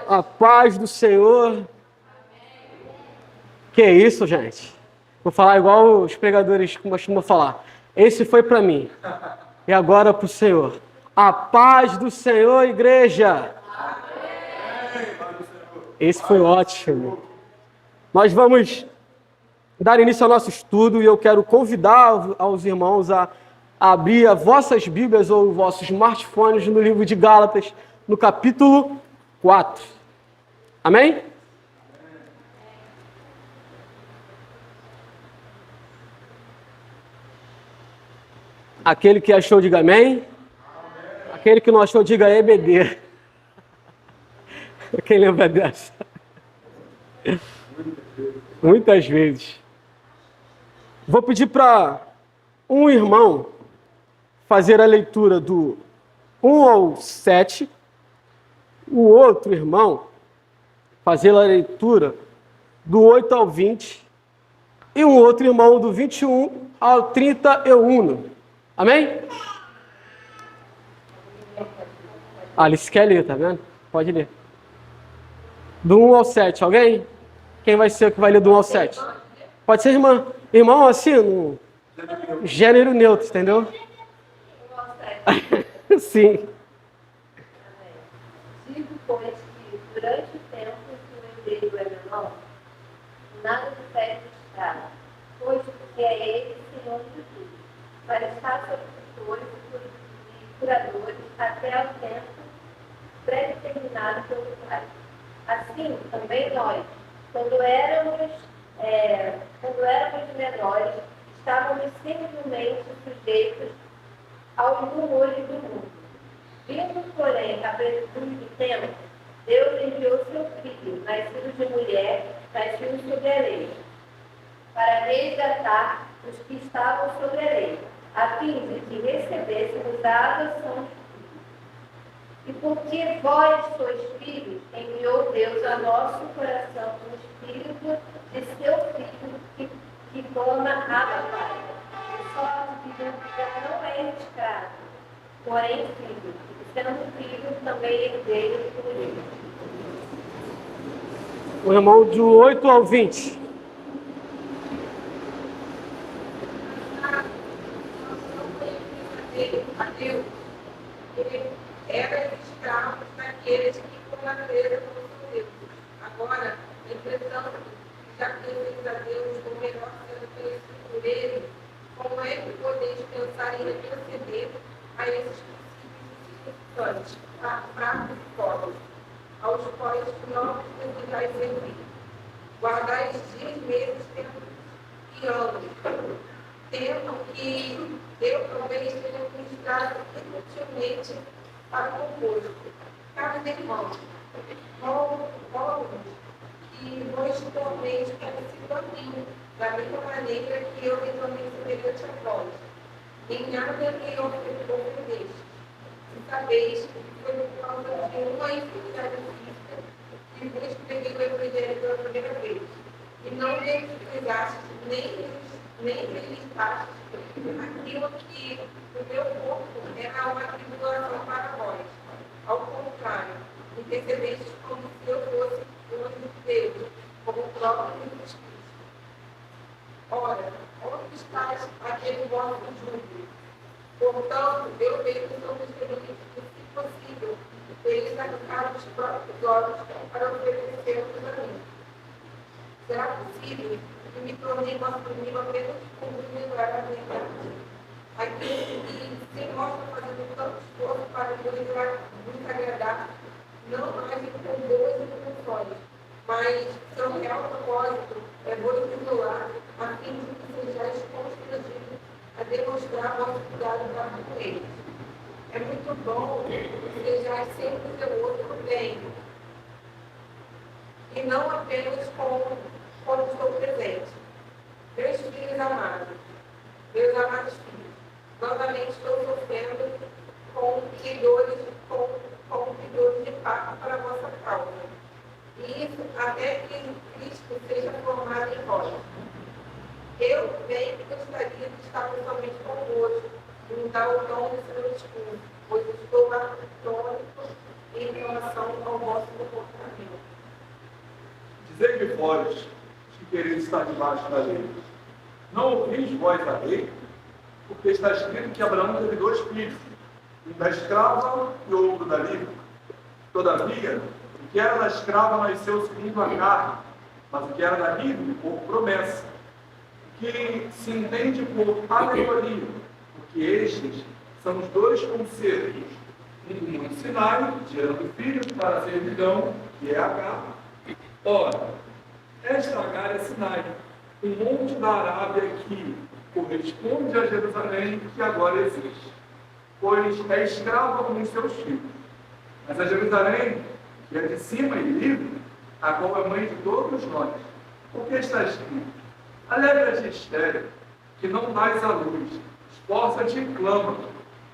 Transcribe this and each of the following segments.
A paz do Senhor. Que isso, gente? Vou falar igual os pregadores costumam falar. Esse foi para mim. E agora para o Senhor. A paz do Senhor, igreja. Esse foi ótimo. Nós vamos dar início ao nosso estudo e eu quero convidar aos irmãos a abrir as vossas Bíblias ou vossos smartphones no livro de Gálatas, no capítulo 4. Amém? Aquele que achou, diga amém. Aquele que não achou, diga EBD. Quem lembra dessa? Muitas vezes. Vou pedir para um irmão fazer a leitura do 1 ao 7, o outro irmão fazer a leitura do 8 ao 20 e um outro irmão do 21 ao 31. Amém? Alice quer ler, tá vendo? Pode ler. Do 1 ao 7, alguém? Quem vai ser o que vai ler do 1 ao 7? Pode ser irmã. Irmão, assim, no gênero neutro, entendeu? Sim. Digo, pois, que durante o tempo que o emprego é menor, nada difere de estar, pois porque é ele Senhor de tudo, para estar sobre tutores e curadores até o tempo pré-determinado pelo Pai. Assim, também nós, quando éramos menores, estávamos simplesmente sujeitos aos rumores do mundo. Vindo, porém, a plenitude do tempo, Deus enviou seu Filho, nascido de mulher, nascido sobre a lei, para resgatar os que estavam sobre a lei, a fim de que recebêssemos a adoção de filhos. E porque vós sois filhos, enviou Deus a nosso coração o Espírito de seu Filho, que clama Abba Pai. De sorte que já não é escravo, porém filho, e sendo filho também herdeiro por ele. O irmão do 8 ao 20. A Deus, ele era escravo daqueles que por natureza não são Deus. Agora, entretanto, já conheceis a Deus, ou melhor sendo conhecido por ele, como é que podeis pensar em retroceder a esses princípios fracos e pobres, aos quais não desejais servir? Guardais dias, meses, tempos e anos, tempo que eu também tenho ministrado inutilmente para convosco. Caros irmãos, rogo-vos que vos torneis parecido a mim, da mesma maneira que eu me tornei semelhante a vós. Em nada me ofendeste. Se sabeis que foi por causa de uma enfermidade física que vos preguei o Evangelho pela primeira vez, e não desprezastes nem rejeitaste aquilo que o meu corpo era uma tribulação para vós. Ao contrário, intercedestes como se eu fosse o anjo de Deus, como o próprio Jesus Cristo. Ora, onde está aquele vosso júbilo? Portanto, eu vejo que somos felizes, se possível, eles arrancaram os próprios olhos para oferecer-nos a mim. Será possível que me tornei vosso inimigo apenas por lembrar a verdade? Aqueles que se mostram fazendo tanto esforço para nos agradar, não agem com boas intenções, mas seu real propósito é vos isolar a fim de que sejais constrangidos a demonstrar vosso cuidado para com eles. É muito bom que sejais sempre zelosos do bem, e não apenas quando estou presente. Meus filhos amados, meus amados filhos, novamente estou sofrendo com pidores de parto para a vossa causa. E isso até que Cristo seja formado em vós. Eu bem gostaria de estar pessoalmente convosco, e mudar o tom do seu discurso, pois estou atônito e relação ao vosso comportamento. Dizei-me vós, que quereis estar debaixo da lei. Não ouvis vós a lei? Porque está escrito que Abraão teve 2 filhos, um da escrava e outro da livre. Todavia, o que era da escrava nasceu segundo a carne, mas o que era da livre, por promessa, que se entende por alegoria, porque estes são os 2 concertos, um no Monte Sinai, gerando filhos para a servidão, que é Agar. Ora, esta Agar é Sinai, um monte da Arábia que corresponde a Jerusalém, que agora existe, pois é escrava com os seus filhos. Mas a Jerusalém, que é de cima e livre, a qual é mãe de todos nós, porque está escrito: alegra-te, estéril, que não dás à luz, esforça-te e clama,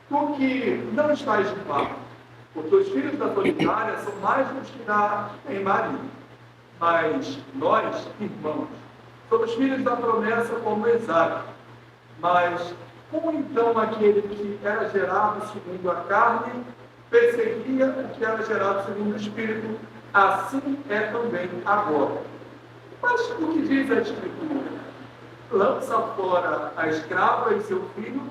tu que não estás de parto, porque os filhos da solitária são mais dos que dá em marido. Mas nós, irmãos, somos filhos da promessa como Isaque. Mas como então aquele que era gerado segundo a carne perseguia o que era gerado segundo o Espírito, assim é também agora. Mas o que diz a Escritura? Lança fora a escrava e seu filho,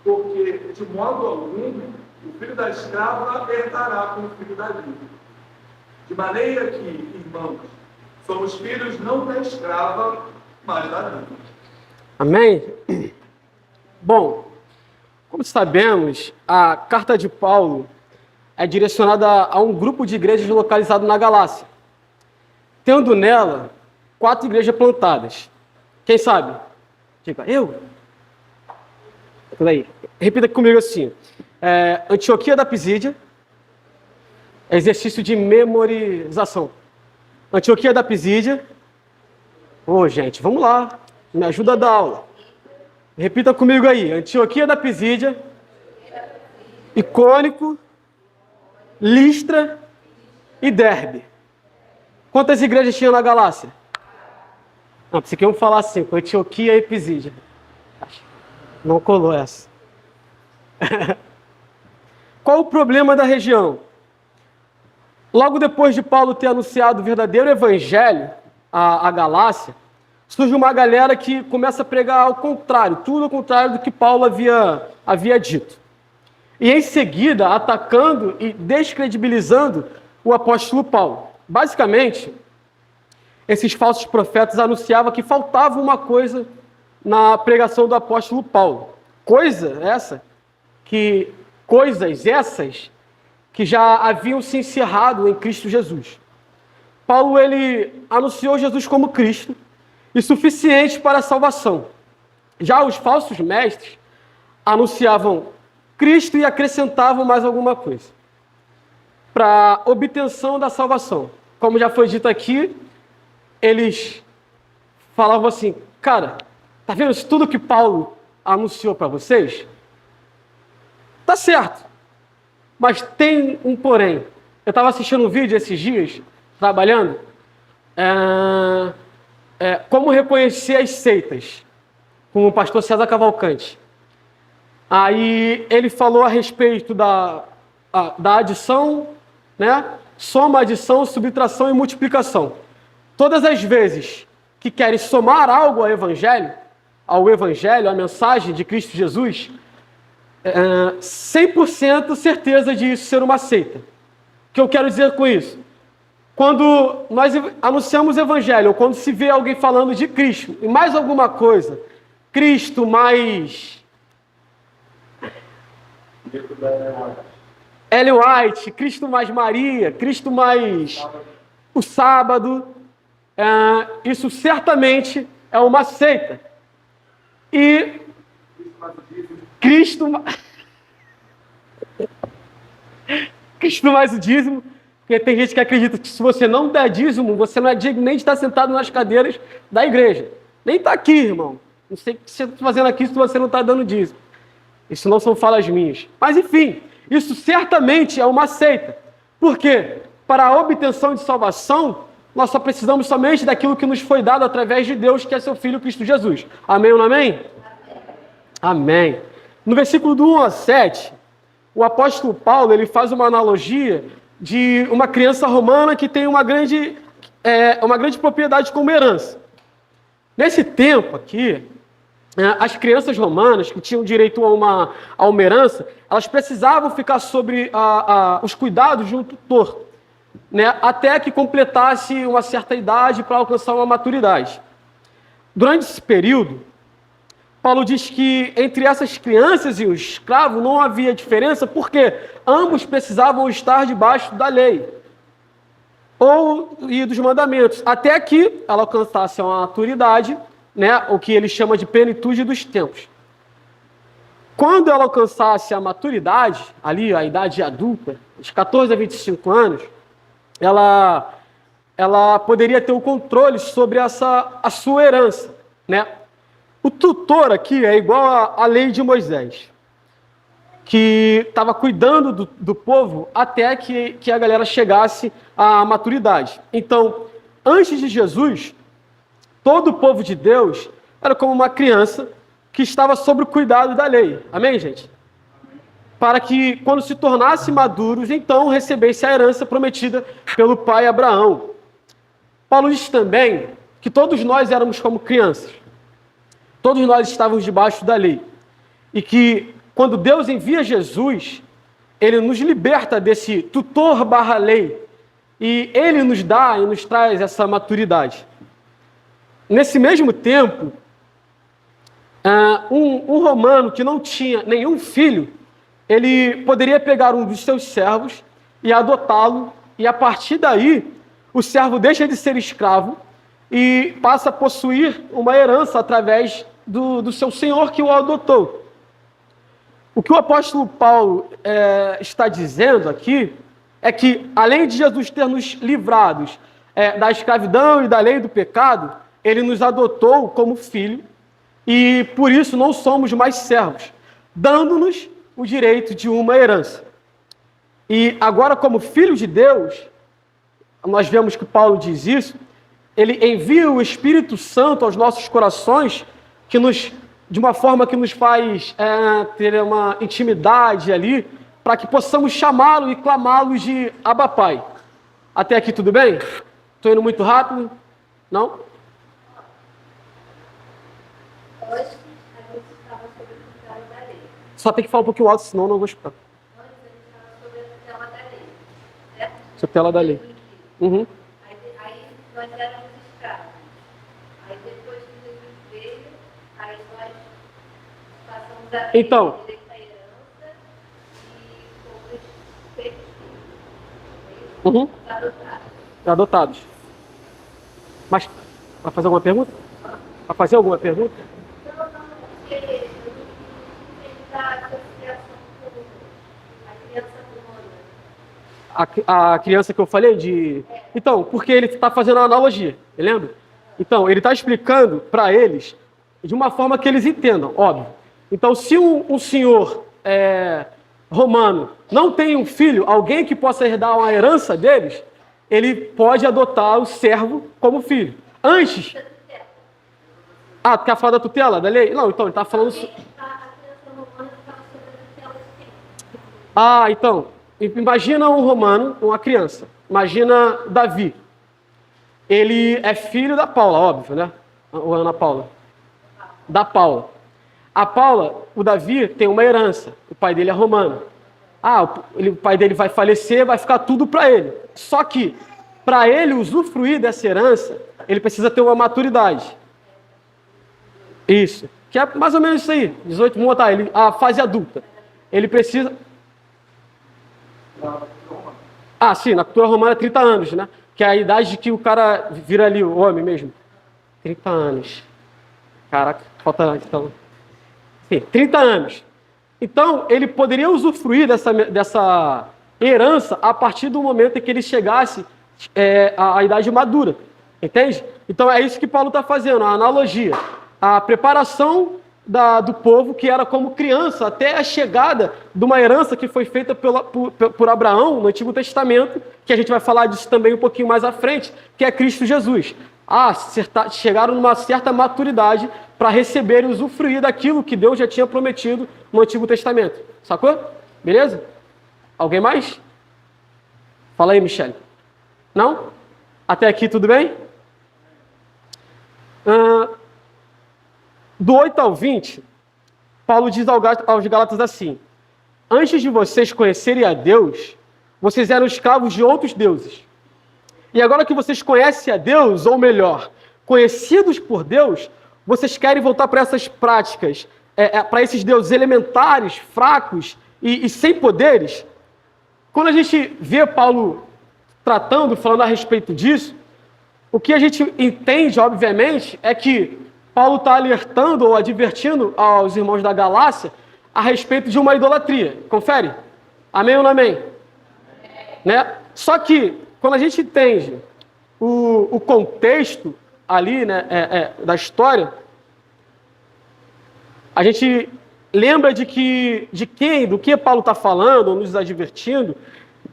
porque de modo algum o filho da escrava herdará com o filho da livre. De maneira que, irmãos, somos filhos não da escrava, mas da livre. Amém? Bom, como sabemos, a carta de Paulo é direcionada a um grupo de igrejas localizado na Galácia, tendo nela 4 igrejas plantadas. Quem sabe? Diga, eu? Tudo aí. Repita comigo assim. Antioquia da Pisídia, exercício de memorização. Antioquia da Pisídia. Gente, vamos lá. Me ajuda a dar aula. Repita comigo aí. Antioquia da Pisídia, Icônico, Listra e Derbe. Quantas igrejas tinham na Galácia? Não, pensei que iam falar assim, com Antioquia e Pisídia. Não colou essa. Qual o problema da região? Logo depois de Paulo ter anunciado o verdadeiro evangelho à Galácia, surge uma galera que começa a pregar ao contrário, tudo ao contrário do que Paulo havia dito. E em seguida, atacando e descredibilizando o apóstolo Paulo. Basicamente, esses falsos profetas anunciavam que faltava uma coisa na pregação do apóstolo Paulo. Coisas essas que já haviam se encerrado em Cristo Jesus. Paulo, ele anunciou Jesus como Cristo e suficiente para a salvação. Já os falsos mestres anunciavam Cristo e acrescentavam mais alguma coisa para obtenção da salvação. Como já foi dito aqui, eles falavam assim, cara, tá vendo isso tudo que Paulo anunciou para vocês? Tá certo, mas tem um porém. Eu estava assistindo um vídeo esses dias, trabalhando, como reconhecer as seitas, com o pastor César Cavalcante. Aí ele falou a respeito da adição, né? Soma, adição, subtração e multiplicação. Todas as vezes que querem somar algo ao Evangelho, a mensagem de Cristo Jesus, 100% certeza de isso ser uma seita. O que eu quero dizer com isso? Quando nós anunciamos o Evangelho, ou quando se vê alguém falando de Cristo, e mais alguma coisa, Cristo mais Ellen White, Cristo mais Maria, Cristo mais o sábado, isso certamente é uma seita. E Cristo mais o dízimo, porque tem gente que acredita que se você não der dízimo, você não é digno nem de estar sentado nas cadeiras da igreja. Nem está aqui, irmão. Não sei o que você está fazendo aqui se você não está dando dízimo. Isso não são falas minhas. Mas, enfim, isso certamente é uma seita. Por quê? Para a obtenção de salvação, nós só precisamos somente daquilo que nos foi dado através de Deus, que é seu Filho Cristo Jesus. Amém ou não amém? Amém. No versículo do 1 a 7, o apóstolo Paulo ele faz uma analogia de uma criança romana que tem uma grande propriedade como herança. Nesse tempo aqui, as crianças romanas que tinham direito a uma herança, elas precisavam ficar sobre os cuidados de um tutor, né, até que completasse uma certa idade para alcançar uma maturidade. Durante esse período, Paulo diz que entre essas crianças e o escravo não havia diferença, porque ambos precisavam estar debaixo da lei e dos mandamentos, até que ela alcançasse a maturidade, né, o que ele chama de plenitude dos tempos. Quando ela alcançasse a maturidade, ali a idade adulta, de 14 a 25 anos, ela poderia ter o controle sobre a sua herança, né? O tutor aqui é igual à lei de Moisés, que estava cuidando do povo até que a galera chegasse à maturidade. Então, antes de Jesus, todo o povo de Deus era como uma criança que estava sob o cuidado da lei. Amém, gente? Para que, quando se tornassem maduros, então recebesse a herança prometida pelo pai Abraão. Paulo diz também que todos nós éramos como crianças. Todos nós estávamos debaixo da lei. E que, quando Deus envia Jesus, ele nos liberta desse tutor / lei. E ele nos dá e nos traz essa maturidade. Nesse mesmo tempo, um romano que não tinha nenhum filho, ele poderia pegar um dos seus servos e adotá-lo, e a partir daí, o servo deixa de ser escravo e passa a possuir uma herança através do seu senhor que o adotou. O que o apóstolo Paulo está dizendo aqui é que, além de Jesus ter nos livrados da escravidão e da lei do pecado, ele nos adotou como filho e, por isso, não somos mais servos, dando-nos o direito de uma herança. E agora, como filho de Deus, nós vemos que Paulo diz isso, ele envia o Espírito Santo aos nossos corações, de uma forma que nos faz ter uma intimidade ali, para que possamos chamá-lo e clamá-lo de Abba Pai. Até aqui tudo bem? Estou indo muito rápido? Não? Hoje, a gente estava sobre a tutela da lei. Só tem que falar um pouquinho alto, senão eu não vou escutar. Antes, a gente estava sobre a tutela da lei, certo? Tutela da lei. Uhum. Aí nós éramos escravos. Aí depois que Jesus veio, aí nós passamos a ter Então. direito à herança e fomos feitos filhos. Uhum. Adotados. Adotados. Mas, vai fazer alguma pergunta? Vai fazer alguma pergunta? Não, porque ele da associação com a criança humana. A criança que eu falei de... Então, porque ele está fazendo uma analogia, lembra? Então, ele está explicando para eles de uma forma que eles entendam, óbvio. Então, se um senhor romano não tem um filho, alguém que possa herdar uma herança deles, ele pode adotar o servo como filho. Antes... Ah, tu quer falar da tutela, da lei? Não, então, ele está falando... A criança romana estava sobre a tutela de quem? Ah, então, imagina um romano, uma criança. Imagina Davi. Ele é filho da Paula, óbvio, né? Ou Ana Paula? Da Paula. A Paula, o Davi tem uma herança. O pai dele é romano. O pai dele vai falecer, vai ficar tudo para ele. Só que, para ele usufruir dessa herança, ele precisa ter uma maturidade. Isso. Que é mais ou menos isso aí. 18, vamos botar ele, a fase adulta. Ele precisa... sim, na cultura romana 30 anos, né? Que é a idade que o cara vira ali, o homem mesmo. 30 anos. Caraca, falta então. Sim, 30 anos. Então, ele poderia usufruir dessa herança a partir do momento em que ele chegasse à idade madura. Entende? Então, é isso que Paulo está fazendo, a analogia. A preparação do povo, que era como criança, até a chegada de uma herança que foi feita por Abraão no Antigo Testamento, que a gente vai falar disso também um pouquinho mais à frente, que é Cristo Jesus. Chegaram numa certa maturidade para receber e usufruir daquilo que Deus já tinha prometido no Antigo Testamento. Sacou? Beleza? Alguém mais? Fala aí, Michele. Não? Até aqui tudo bem? Do 8 ao 20, Paulo diz aos Gálatas assim: antes de vocês conhecerem a Deus, vocês eram escravos de outros deuses. E agora que vocês conhecem a Deus, ou melhor, conhecidos por Deus, vocês querem voltar para essas práticas, para esses deuses elementares, fracos e sem poderes. Quando a gente vê Paulo falando a respeito disso, o que a gente entende, obviamente, é que Paulo está alertando ou advertindo aos irmãos da Galácia a respeito de uma idolatria. Confere? Amém ou não amém? Né? Só que, quando a gente entende o contexto ali, né, da história, a gente lembra do que Paulo está falando, nos advertindo,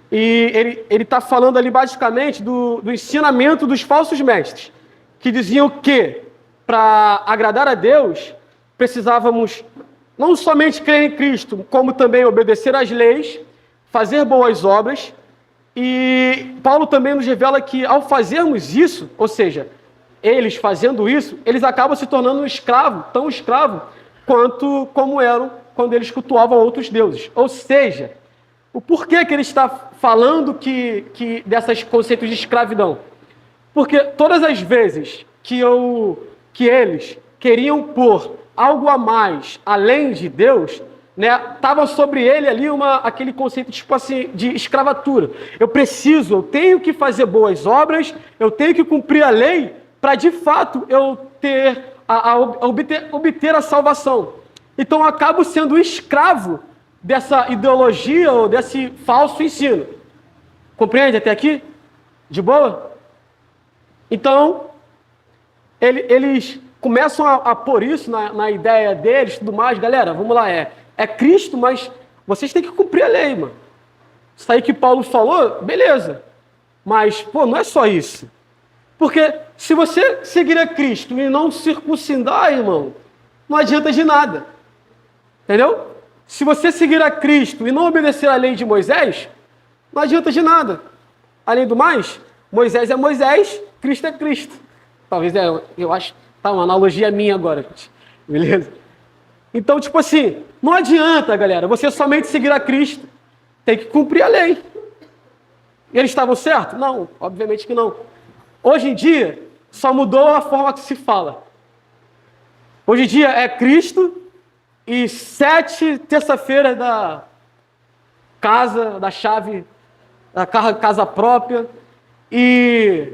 e ele está falando ali basicamente do ensinamento dos falsos mestres, que diziam que, para agradar a Deus, precisávamos não somente crer em Cristo, como também obedecer às leis, fazer boas obras. E Paulo também nos revela que, ao fazermos isso, ou seja, eles fazendo isso, eles acabam se tornando um escravo, tão escravo quanto como eram quando eles cultuavam outros deuses. Ou seja, o porquê que ele está falando que desses conceitos de escravidão? Porque todas as vezes que eles queriam pôr algo a mais além de Deus, né, estava sobre ele ali aquele conceito tipo assim, de escravatura. Eu tenho que fazer boas obras, eu tenho que cumprir a lei para de fato eu obter a salvação. Então eu acabo sendo escravo dessa ideologia ou desse falso ensino. Compreende até aqui? De boa? Então, eles começam a pôr isso na ideia deles, tudo mais. Galera, vamos lá, é Cristo, mas vocês têm que cumprir a lei, mano. Isso aí que Paulo falou, beleza. Mas, pô, não é só isso. Porque se você seguir a Cristo e não circuncidar, irmão, não adianta de nada. Entendeu? Se você seguir a Cristo e não obedecer à lei de Moisés, não adianta de nada. Além do mais, Moisés é Moisés, Cristo é Cristo. Talvez, eu acho, tá uma analogia minha agora, gente. Beleza? Então, tipo assim, não adianta, galera, você somente seguir a Cristo. Tem que cumprir a lei. E eles estavam certos? Não, obviamente que não. Hoje em dia, só mudou a forma que se fala. Hoje em dia é Cristo e 7 terça-feira da casa, da chave, da casa própria. E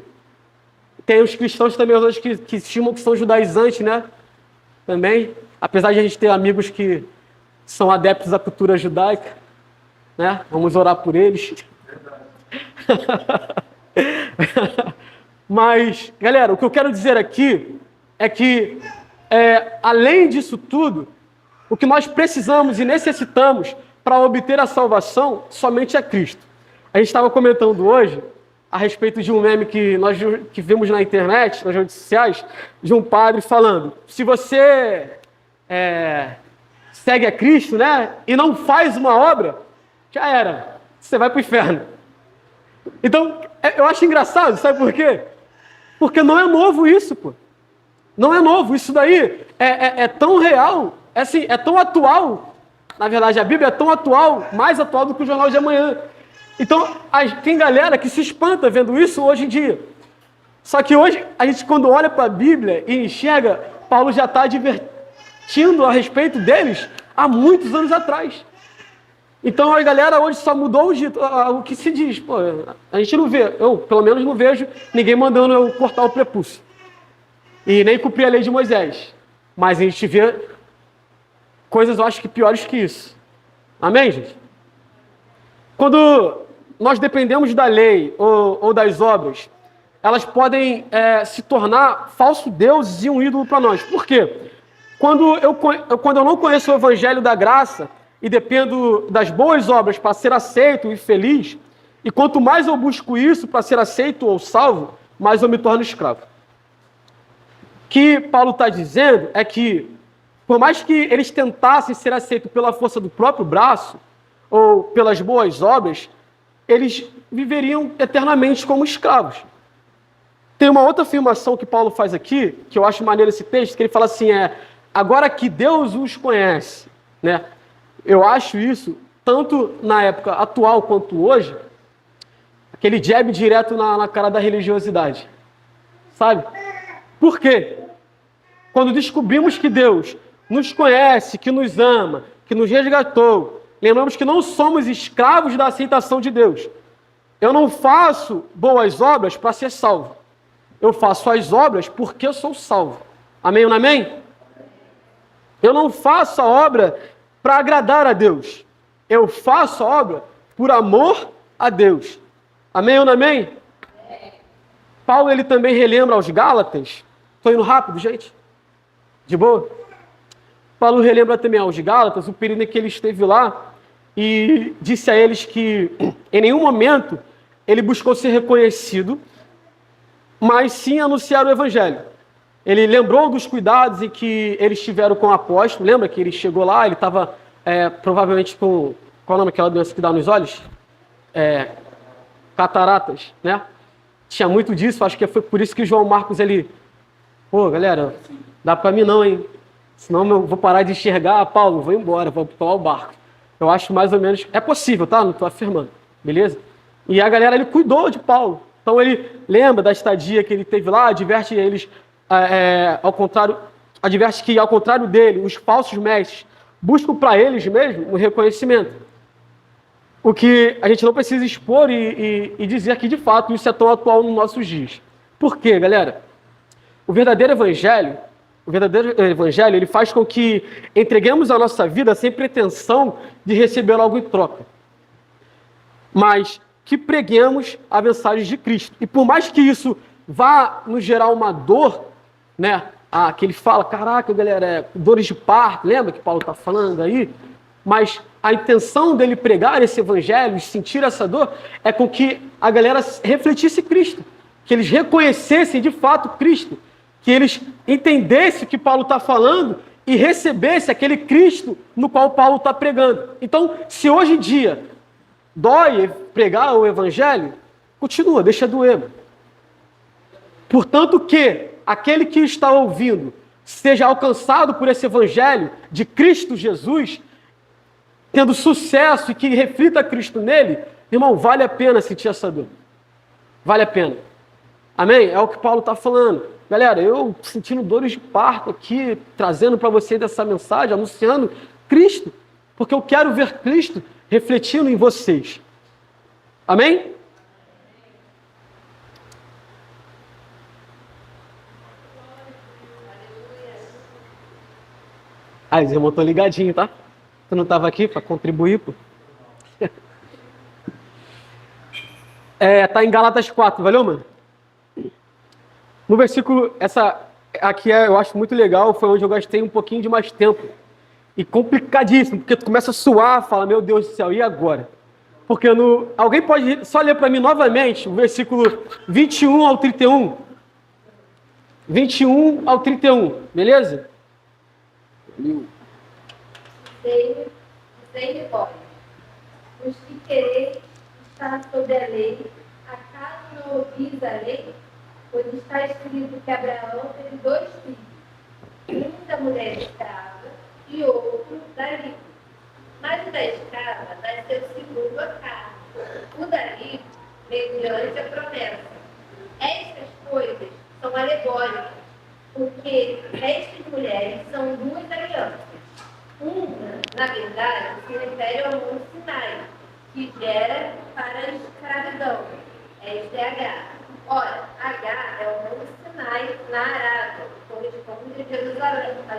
tem os cristãos também, os outros que estimam que são judaizantes, né? Também. Apesar de a gente ter amigos que são adeptos à cultura judaica, né? Vamos orar por eles. Mas, galera, o que eu quero dizer aqui é que, além disso tudo, o que nós precisamos e necessitamos para obter a salvação somente é Cristo. A gente estava comentando hoje a respeito de um meme que vimos na internet, nas redes sociais, de um padre falando: se você segue a Cristo, né, e não faz uma obra, já era, você vai para o inferno. Então, eu acho engraçado, sabe por quê? Porque não é novo isso, pô. Não é novo, isso daí é tão real, assim, é tão atual. Na verdade, a Bíblia é tão atual, mais atual do que o Jornal de Amanhã. Então, tem galera que se espanta vendo isso hoje em dia. Só que hoje, a gente quando olha para a Bíblia e enxerga, Paulo já está advertindo a respeito deles há muitos anos atrás. Então a galera hoje só mudou o que se diz. Pô, a gente não vê, eu pelo menos não vejo ninguém mandando eu cortar o prepúcio. E nem cumprir a lei de Moisés. Mas a gente vê coisas, eu acho que piores que isso. Amém, gente? Quando nós dependemos da lei ou das obras, elas podem se tornar falsos deuses e um ídolo para nós. Por quê? Quando eu não conheço o evangelho da graça e dependo das boas obras para ser aceito e feliz, e quanto mais eu busco isso para ser aceito ou salvo, mais eu me torno escravo. O que Paulo está dizendo é que, por mais que eles tentassem ser aceitos pela força do próprio braço, ou pelas boas obras, eles viveriam eternamente como escravos. Tem uma outra afirmação que Paulo faz aqui, que eu acho maneiro esse texto, que ele fala assim, agora que Deus os conhece, né? Eu acho isso, tanto na época atual quanto hoje, aquele jab direto na cara da religiosidade, sabe? Por quê? Quando descobrimos que Deus nos conhece, que nos ama, que nos resgatou, lembramos que não somos escravos da aceitação de Deus. Eu não faço boas obras para ser salvo. Eu faço as obras porque eu sou salvo. Amém ou não amém? Eu não faço a obra para agradar a Deus. Eu faço a obra por amor a Deus. Amém ou não amém? Paulo, ele também relembra aos Gálatas. Estou indo rápido, gente? De boa? Paulo relembra também aos Gálatas o período em que ele esteve lá e disse a eles que em nenhum momento ele buscou ser reconhecido, mas sim anunciar o Evangelho. Ele lembrou dos cuidados em que eles tiveram com o apóstolo. Lembra que ele chegou lá, ele estava provavelmente com... Qual é o nome daquela doença que dá nos olhos? Cataratas, né? Tinha muito disso, acho que foi por isso que João Marcos, ele... Pô, galera, dá para mim não, hein? Senão eu vou parar de enxergar. Paulo, vou embora, vou tomar o barco. Eu acho mais ou menos... É possível, tá? Não estou afirmando, beleza? E a galera, ele cuidou de Paulo. Então ele lembra da estadia que ele teve lá, adverte eles, adverte que, ao contrário dele, os falsos mestres buscam para eles mesmos um reconhecimento. O que a gente não precisa expor e dizer que, de fato, isso é tão atual nos nossos dias. Por quê, galera? O verdadeiro evangelho, ele faz com que entreguemos a nossa vida sem pretensão de receber algo em troca. Mas que preguemos a mensagem de Cristo. E por mais que isso vá nos gerar uma dor, né? Que ele fala, caraca, galera, dores de parto, lembra que Paulo está falando aí? Mas a intenção dele pregar esse evangelho, sentir essa dor, é com que a galera refletisse Cristo, que eles reconhecessem de fato Cristo, que eles entendessem o que Paulo está falando e recebessem aquele Cristo no qual Paulo está pregando. Então, se hoje em dia dói pregar o evangelho, continua, deixa doer. Portanto que aquele que está ouvindo seja alcançado por esse evangelho de Cristo Jesus, tendo sucesso e que reflita Cristo nele, irmão, vale a pena sentir essa dor. Vale a pena. Amém? É o que Paulo está falando. Galera, eu sentindo dores de parto aqui, trazendo para vocês essa mensagem, anunciando Cristo, porque eu quero ver Cristo refletindo em vocês. Amém? Os irmãos estão ligadinhos, tá? Tu não estava aqui para contribuir, pô? Tá em Gálatas 4, valeu, mano? No versículo, essa aqui eu acho muito legal, foi onde eu gastei um pouquinho de mais tempo. E complicadíssimo, porque tu começa a suar, fala, meu Deus do céu, e agora? Porque alguém pode só ler para mim novamente o versículo 21 ao 31? 21 ao 31, beleza? Dizei-me, vós, os que quereis estar sob a lei, acaso não ouvis a lei? Pois está escrito que Abraão teve 2 filhos, um da mulher escrava e outro da livre. Mas o da escrava nasceu segundo a carne, o da livre mediante a promessa. Estas coisas são alegóricas, porque estas mulheres são 2 alianças. Uma, na verdade, se refere ao Monte Sinai, que gera para a escravidão. Esta é Agar. Ora, Agar é o Monte Sinai na Arábia, corresponde a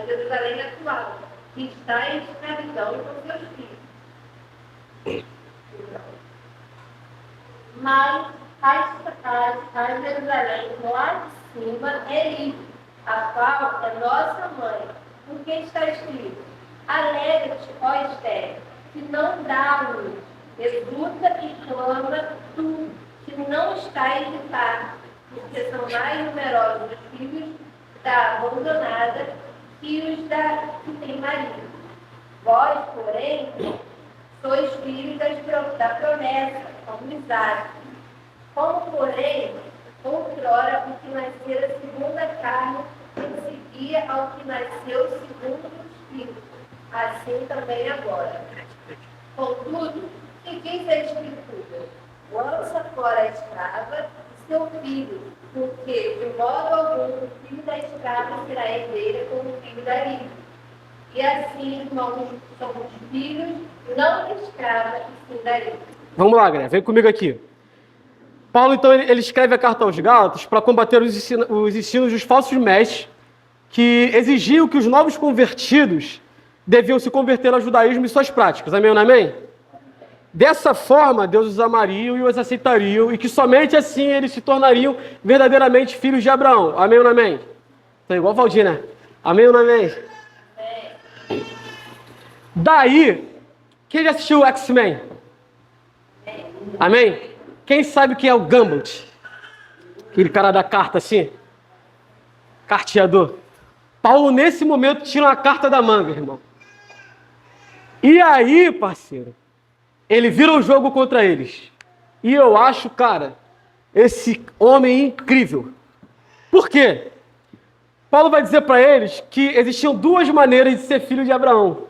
Jerusalém atual, que está em escravidão com seus filhos. Mas a Jerusalém lá de cima é livre, a qual é nossa mãe, porque está escrito: alegra-te, ó Esther, que não dá luz, exulta e clama tu, que não estás de parto, porque são mais numerosos os filhos da abandonada que os que tem marido. Vós, porém, sois filhos da promessa, como Isaac. Como, porém, outrora o que nascera segundo a carne perseguia ao que nasceu segundo o Espírito, assim também agora. Contudo, que diz a Escritura? Lança fora a escrava e seu filho, porque de modo algum o filho da escrava será herdeira como o filho da livre. E assim, irmãos, somos filhos, não da escrava, e sim da livre. Vamos lá, galera, vem comigo aqui. Paulo, então, ele escreve a carta aos Gálatas para combater os ensinos dos falsos mestres que exigiam que os novos convertidos deviam se converter ao judaísmo e suas práticas. Amém ou não amém? Dessa forma, Deus os amaria e os aceitariam, e que somente assim eles se tornariam verdadeiramente filhos de Abraão. Amém ou não amém? Então, igual Valdir, né? Amém ou não amém? Amém. Daí, quem já assistiu o X-Men? Amém? Quem sabe quem é o Gambit? Aquele cara da carta assim? Carteador. Paulo, nesse momento, tira uma carta da manga, irmão. E aí, parceiro, ele vira o jogo contra eles. E eu acho, cara, esse homem incrível. Por quê? Paulo vai dizer para eles que existiam duas maneiras de ser filho de Abraão.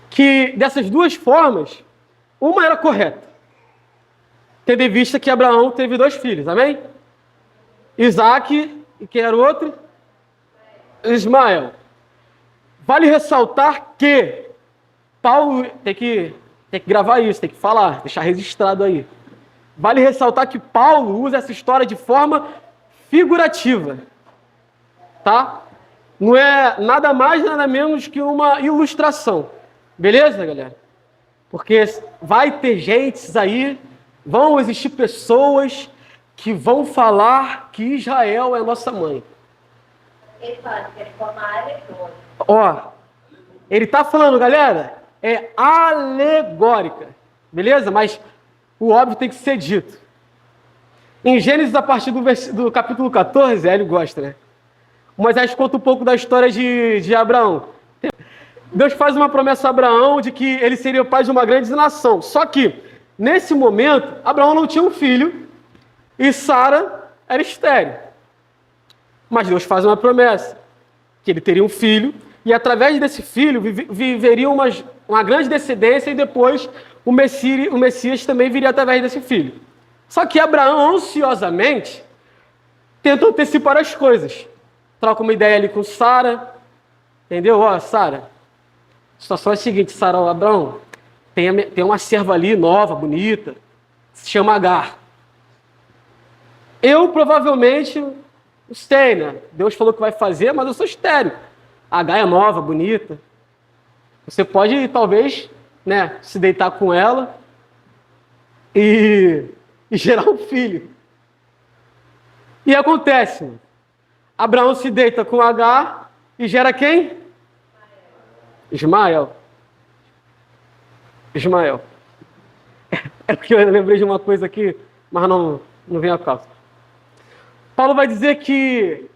Que dessas duas formas, uma era correta. Tendo em vista que Abraão teve 2 filhos, amém? Isaac, e quem era o outro? Ismael. Vale ressaltar que Paulo tem que gravar isso, tem que falar, deixar registrado aí. Vale ressaltar que Paulo usa essa história de forma figurativa, tá? Não é nada mais, nada menos que uma ilustração. Beleza, galera? Porque vai ter gente aí, vão existir pessoas que vão falar que Israel é a nossa mãe. Ele fala que é forma alegórica. Ó, ele tá falando, galera, é alegórica, beleza? Mas o óbvio tem que ser dito. Em Gênesis, a partir do capítulo 14, Hélio gosta, né? Moisés conta um pouco da história de Abraão. Deus faz uma promessa a Abraão de que ele seria o pai de uma grande nação. Só que, nesse momento, Abraão não tinha um filho e Sara era estéril. Mas Deus faz uma promessa, que ele teria um filho, e através desse filho viveria uma grande descendência, e depois o Messias também viria através desse filho. Só que Abraão, ansiosamente, tenta antecipar as coisas. Troca uma ideia ali com Sara, entendeu? Ó, Sara, a situação é a seguinte, Sara, Abraão, tem uma serva ali nova, bonita, se chama Agar. Eu provavelmente sei, né? Deus falou que vai fazer, mas eu sou estéril. A Agar é nova, bonita. Você pode, talvez, né, se deitar com ela e gerar um filho. E acontece, Abraão se deita com Agar e gera quem? Ismael. É porque eu lembrei de uma coisa aqui, mas não vem a causa. Paulo vai dizer que,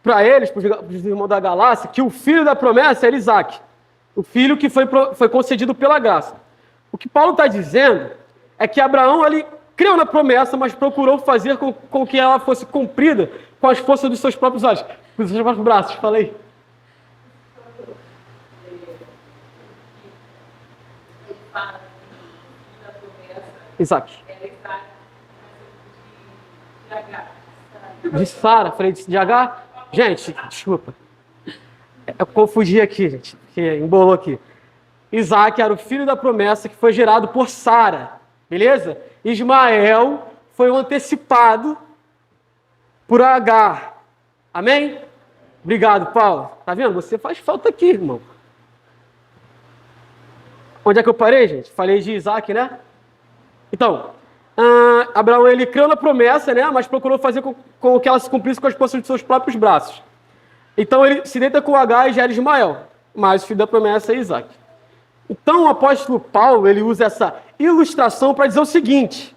para eles, para os irmãos da Galácia, que o filho da promessa era Isaac. O filho que foi concedido pela graça. O que Paulo está dizendo é que Abraão ali creu na promessa, mas procurou fazer com que ela fosse cumprida com as forças dos seus próprios olhos, dos seus próprios braços. Falei. Ele fala que da promessa Isaac. era Isaac, de Agar. De Sara, falei de Agar. Gente, desculpa. Eu confundi aqui, gente, porque embolou aqui. Isaac era o filho da promessa que foi gerado por Sara, beleza? Ismael foi o antecipado por Agar. Amém? Obrigado, Paulo. Tá vendo? Você faz falta aqui, irmão. Onde é que eu parei, gente? Falei de Isaac, né? Então, Abraão, ele creu na promessa, né? Mas procurou fazer com que ela se cumprisse com as forças de seus próprios braços. Então, ele se deita com Agar e gera Ismael. Mas o filho da promessa é Isaac. Então, o apóstolo Paulo, ele usa essa ilustração para dizer o seguinte: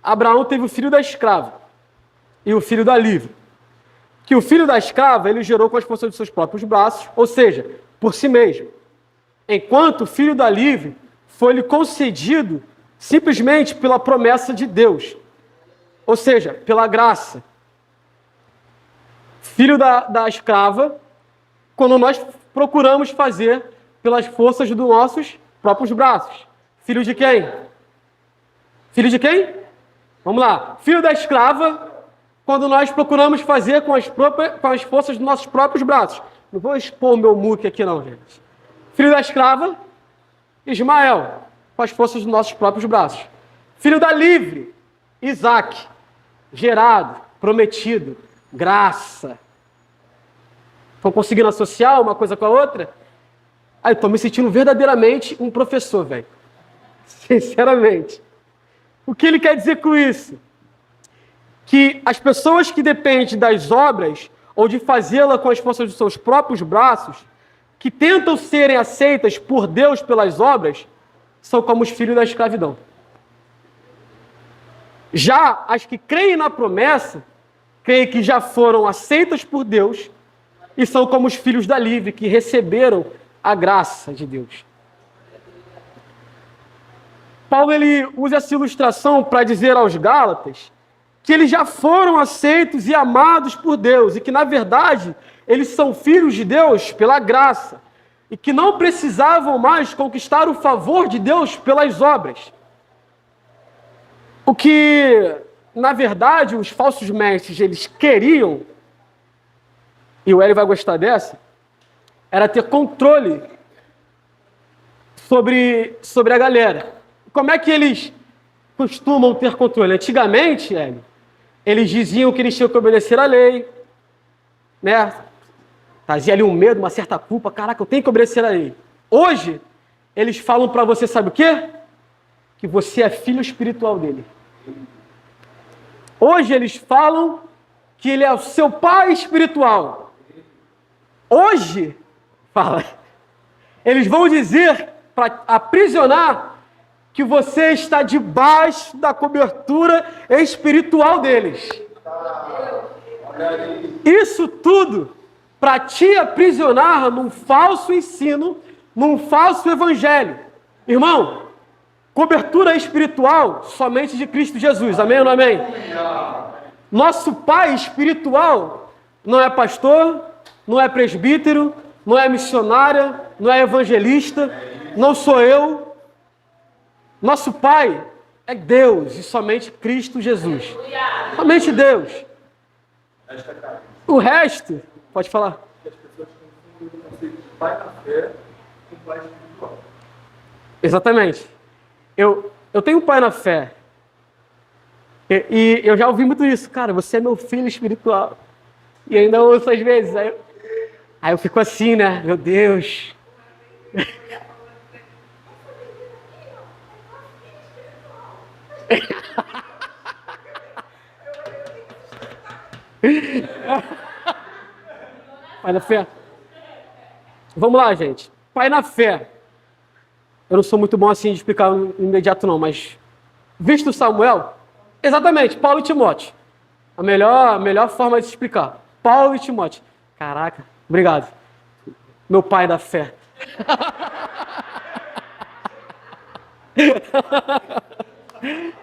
Abraão teve o filho da escrava e o filho da livre. Que o filho da escrava, ele gerou com as forças de seus próprios braços, ou seja, por si mesmo. Enquanto o filho da livre foi-lhe concedido simplesmente pela promessa de Deus, ou seja, pela graça. Filho da escrava, quando nós procuramos fazer pelas forças dos nossos próprios braços. Filho de quem? Filho de quem? Vamos lá. Filho da escrava, quando nós procuramos fazer com as forças dos nossos próprios braços. Não vou expor o meu muque aqui não, gente. Filho da escrava, Ismael, com as forças dos nossos próprios braços. Filho da livre, Isaac, gerado, prometido, graça. Estão conseguindo associar uma coisa com a outra? Aí, estou me sentindo verdadeiramente um professor, velho. Sinceramente. O que ele quer dizer com isso? Que as pessoas que dependem das obras, ou de fazê-la com as forças dos seus próprios braços, que tentam serem aceitas por Deus pelas obras, são como os filhos da escravidão. Já as que creem na promessa, creem que já foram aceitas por Deus, e são como os filhos da livre, que receberam a graça de Deus. Paulo ele usa essa ilustração para dizer aos Gálatas que eles já foram aceitos e amados por Deus, e que, na verdade, eles são filhos de Deus pela graça, e que não precisavam mais conquistar o favor de Deus pelas obras. O que, na verdade, os falsos mestres eles queriam, e o Hélio vai gostar dessa, era ter controle sobre a galera. Como é que eles costumam ter controle? Antigamente, Hélio, eles diziam que eles tinham que obedecer à lei, né? Trazia ali um medo, uma certa culpa. Caraca, eu tenho que obedecer à lei. Hoje, eles falam para você, sabe o quê? Que você é filho espiritual dele. Hoje eles falam que ele é o seu pai espiritual. Hoje, fala, eles vão dizer para aprisionar que você está debaixo da cobertura espiritual deles. Isso tudo para te aprisionar num falso ensino, num falso evangelho. Irmão, cobertura espiritual somente de Cristo Jesus. Amém ou não amém? Nosso pai espiritual não é pastor, não é presbítero, não é missionária, não é evangelista, não sou eu. Nosso pai é Deus e somente Cristo Jesus. Somente Deus. O resto, pode falar. As pessoas confundem o conceito de pai na fé com pai espiritual. Exatamente. Eu tenho um pai na fé. E eu já ouvi muito isso. Cara, você é meu filho espiritual. E ainda ouço às vezes. Aí eu fico assim, né? Meu Deus. Pai na fé. Vamos lá, gente. Pai na fé. Eu não sou muito bom assim de explicar no imediato não, mas visto Samuel, exatamente, Paulo e Timóteo. A melhor forma de se explicar. Paulo e Timóteo. Caraca, obrigado. Meu pai da fé.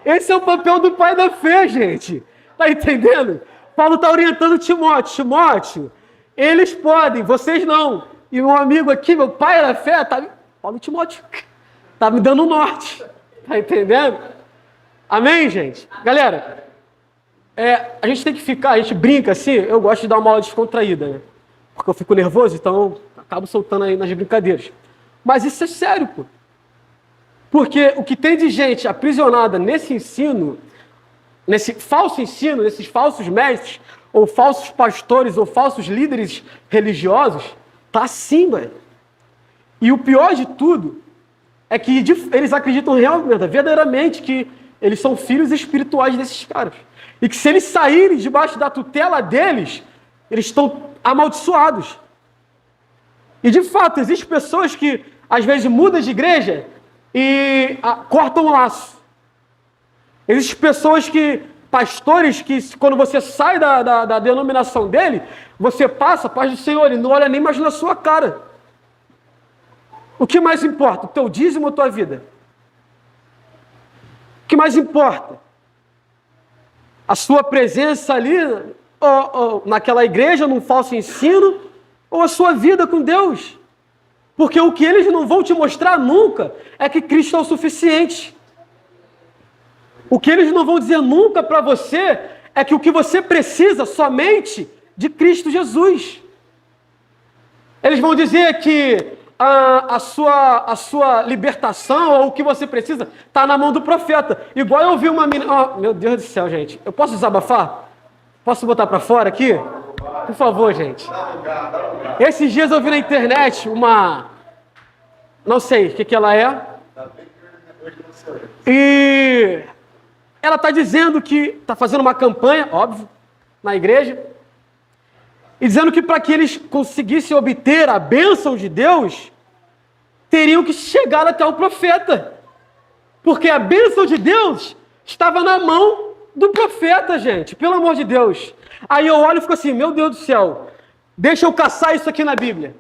Esse é o papel do pai da fé, gente. Tá entendendo? Paulo está orientando Timóteo. Timóteo, eles podem, vocês não. E meu amigo aqui, meu pai da fé, Paulo e Timóteo. Tá me dando um norte. Tá entendendo? Amém, gente? Galera, a gente tem que ficar, a gente brinca assim, eu gosto de dar uma aula descontraída, né? Porque eu fico nervoso, então eu acabo soltando aí nas brincadeiras. Mas isso é sério, pô. Porque o que tem de gente aprisionada nesse ensino, nesse falso ensino, nesses falsos mestres, ou falsos pastores, ou falsos líderes religiosos, tá assim, velho. E o pior de tudo é que eles acreditam realmente, verdadeiramente, que eles são filhos espirituais desses caras. E que se eles saírem debaixo da tutela deles, eles estão amaldiçoados. E de fato, existem pessoas que às vezes mudam de igreja e cortam o laço. Existem pessoas pastores que quando você sai da denominação dele, você passa, paz do Senhor, e não olha nem mais na sua cara. O que mais importa? O teu dízimo ou a tua vida? O que mais importa? A sua presença ali, ou naquela igreja, num falso ensino, ou a sua vida com Deus? Porque o que eles não vão te mostrar nunca é que Cristo é o suficiente. O que eles não vão dizer nunca para você é que o que você precisa somente de Cristo Jesus. Eles vão dizer que a sua libertação ou o que você precisa está na mão do profeta. Igual eu vi uma menina... Oh, meu Deus do céu, gente. Eu posso desabafar? Posso botar para fora aqui? Por favor, gente. Esses dias eu vi na internet uma... Não sei o que ela é. E ela está dizendo que está fazendo uma campanha, óbvio, na igreja, e dizendo que para que eles conseguissem obter a bênção de Deus, teriam que chegar até o profeta. Porque a bênção de Deus estava na mão do profeta, gente. Pelo amor de Deus. Aí eu olho e fico assim, meu Deus do céu, deixa eu caçar isso aqui na Bíblia.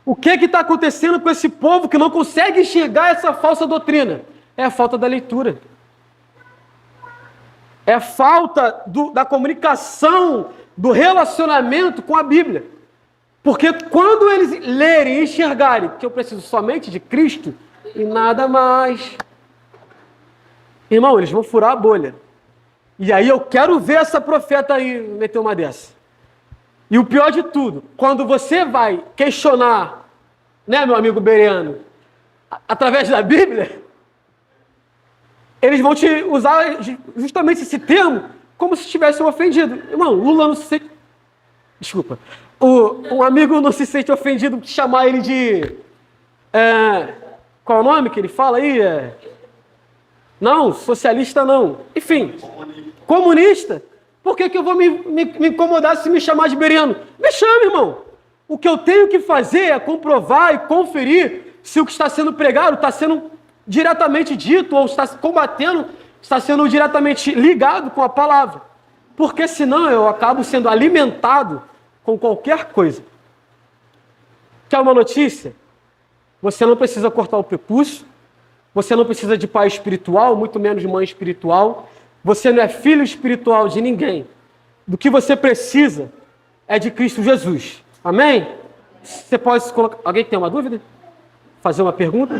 O que está acontecendo com esse povo que não consegue enxergar essa falsa doutrina? É a falta da leitura. É a falta da comunicação, do relacionamento com a Bíblia. Porque quando eles lerem e enxergarem que eu preciso somente de Cristo e nada mais, irmão, eles vão furar a bolha. E aí eu quero ver essa profeta aí meter uma dessa. E o pior de tudo, quando você vai questionar, né, meu amigo Bereano, através da Bíblia, eles vão te usar justamente esse termo como se estivessem ofendido. Irmão, Lula não se sente... Desculpa. Um amigo não se sente ofendido de chamar ele de... qual é o nome que ele fala aí? Não, socialista não. Enfim, comunista. Por que eu vou me incomodar se me chamar de Bereano? Me chame, irmão. O que eu tenho que fazer é comprovar e conferir se o que está sendo pregado está sendo diretamente dito ou está combatendo, está sendo diretamente ligado com a palavra. Porque senão eu acabo sendo alimentado com qualquer coisa. Quer uma notícia? Você não precisa cortar o prepúcio, você não precisa de pai espiritual, muito menos de mãe espiritual, você não é filho espiritual de ninguém. Do que você precisa é de Cristo Jesus. Amém? Você pode se colocar... Alguém tem uma dúvida? Fazer uma pergunta?